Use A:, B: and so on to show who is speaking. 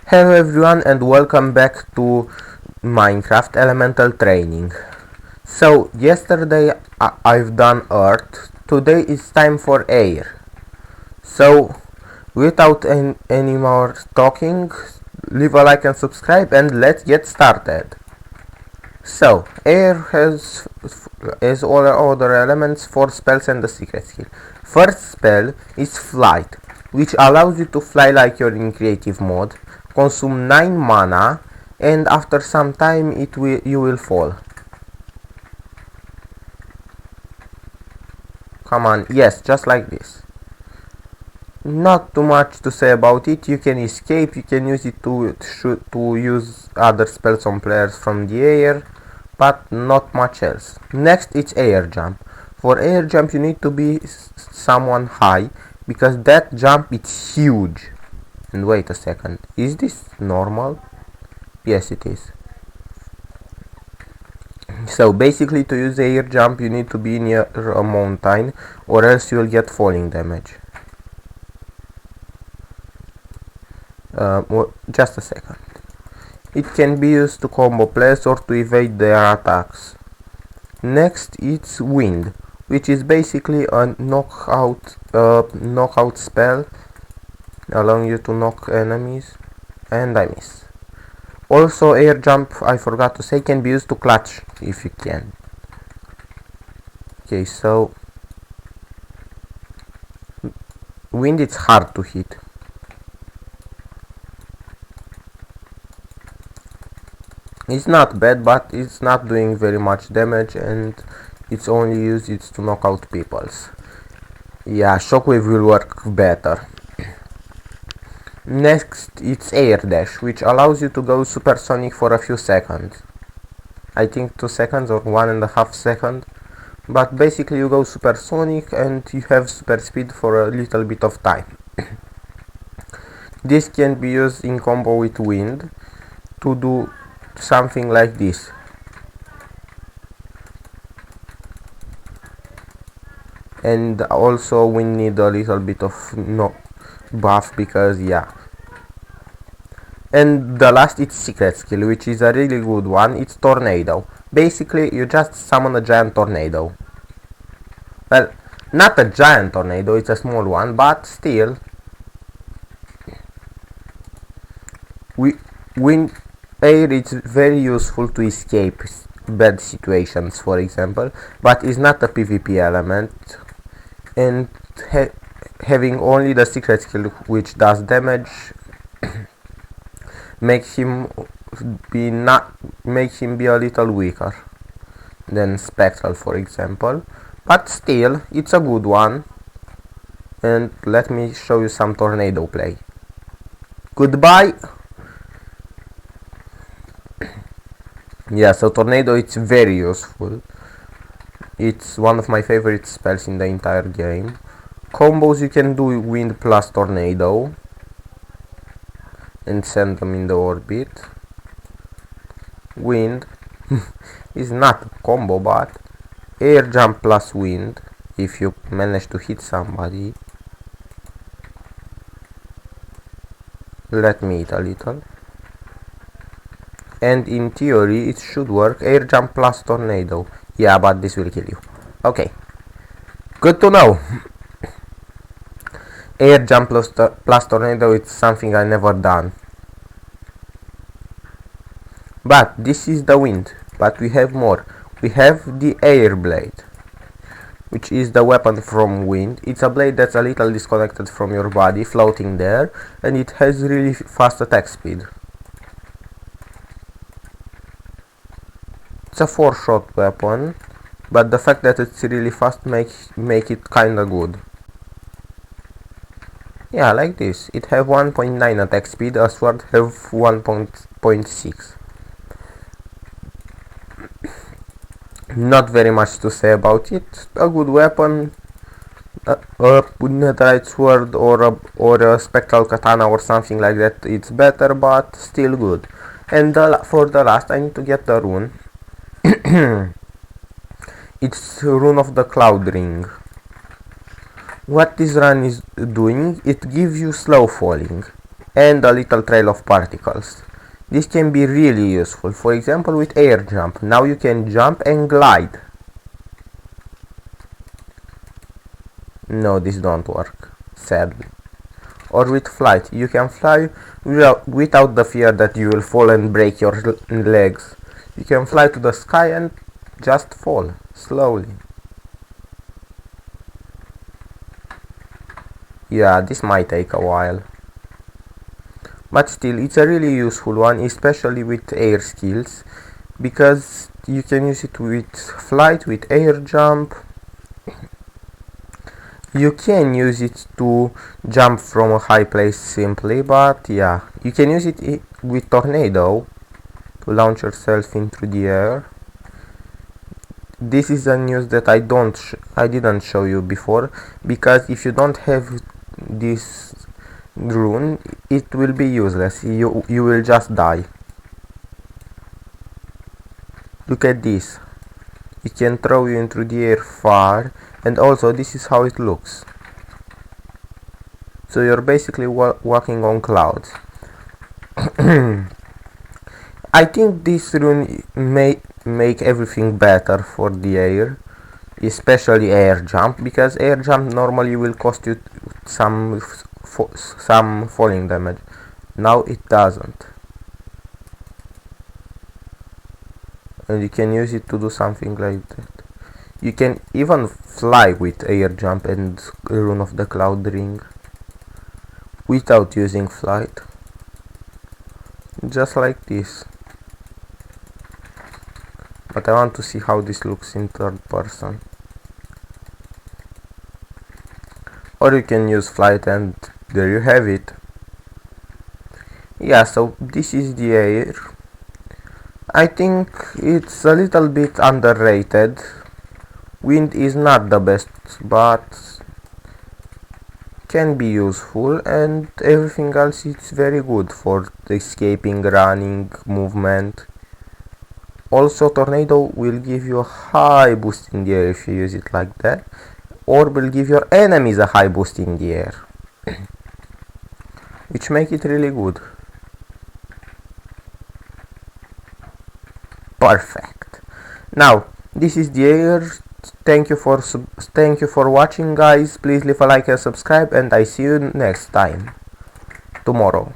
A: Hello everyone and welcome back to Minecraft Elemental Training. So yesterday I've done Earth, today it's time for Air. So without any more talking, leave a like and subscribe and let's get started. So Air has all other elements, 4 spells and a secret skill. First spell is Flight, which allows you to fly like you're in creative mode, consume 9 mana, and after some time you will fall. Come on, yes, just like this. Not too much to say about it. You can escape, you can use it to use other spells on players from the air, but not much else. Next it's air jump. For air jump you need to be someone high, because that jump is huge. And wait a second, is this normal? Yes, it is. So basically to use air jump you need to be near a mountain, or else you will get falling damage. Just a second. It can be used to combo players or to evade their attacks. Next it's wind, which is basically a knockout spell, allowing you to knock enemies, and I miss. Also air jump, I forgot to say, can be used to clutch if you can. Okay, so wind it's hard to hit. It's not bad, but it's not doing very much damage, and its only use is to knock out peoples. Yeah, shockwave will work better. Next it's air dash, which allows you to go supersonic for a few seconds. I think 2 seconds or 1.5 seconds. But basically you go supersonic and you have super speed for a little bit of time. This can be used in combo with wind to do something like this. And also we need a little bit of buff, because yeah. And the last is secret skill, which is a really good one. It's tornado. Basically you just summon a giant tornado. Well, not a giant tornado, it's a small one, but still. Wind air is very useful to escape bad situations, for example, but is not a PvP element, and having only the secret skill which does damage makes him be a little weaker than Spectral, for example, but still it's a good one. And let me show you some tornado play. Goodbye. Yeah, so tornado it's very useful. It's one of my favorite spells in the entire game. Combos you can do wind plus tornado and send them in the orbit. Wind is not a combo, but air jump plus wind if you manage to hit somebody. Let me eat a little. And in theory it should work. Air jump plus tornado. Yeah, but this will kill you. Okay, good to know. Air jump plus tornado, it's something I never done. But this is the wind. But we have more. We have the air blade, which is the weapon from wind. It's a blade that's a little disconnected from your body, floating there, and it has really fast attack speed. It's a 4-shot weapon, but the fact that it's really fast make it kinda good. Yeah, like this. It have 1.9 attack speed, a sword have 1.6. Not very much to say about it. A good weapon, a netherite sword or a spectral katana or something like that, it's better, but still good. And for the last I need to get the rune. It's Rune of the Cloud Ring. What this run is doing, it gives you slow falling. and a little trail of particles. This can be really useful, for example with air jump. Now you can jump and glide. No, this don't work, sadly. Or with flight, you can fly without the fear that you will fall and break your legs. You can fly to the sky and just fall, slowly. Yeah, this might take a while. But still, it's a really useful one, especially with air skills, because you can use it with flight, with air jump. You can use it to jump from a high place simply, but yeah, you can use it with tornado to launch yourself into the air. This is a news that I didn't show you before, because if you don't have this rune, it will be useless. You will just die. Look at this. It can throw you into the air far, and also this is how it looks. So you're basically walking on clouds. I think this rune may make everything better for the air, especially air jump, because air jump normally will cost you some falling damage. Now it doesn't. And you can use it to do something like that. You can even fly with air jump and rune of the cloud ring without using flight, just like this. But I want to see how this looks in third person. Or you can use flight, and there you have it. Yeah, so this is the air. I think it's a little bit underrated. Wind is not the best, but can be useful, and everything else is very good for escaping, running, movement. Also, tornado will give you a high boost in the air if you use it like that, or will give your enemies a high boost in the air, which make it really good. Perfect. Now this is the air. Thank you for watching, guys. Please leave a like and subscribe, and I see you next time tomorrow.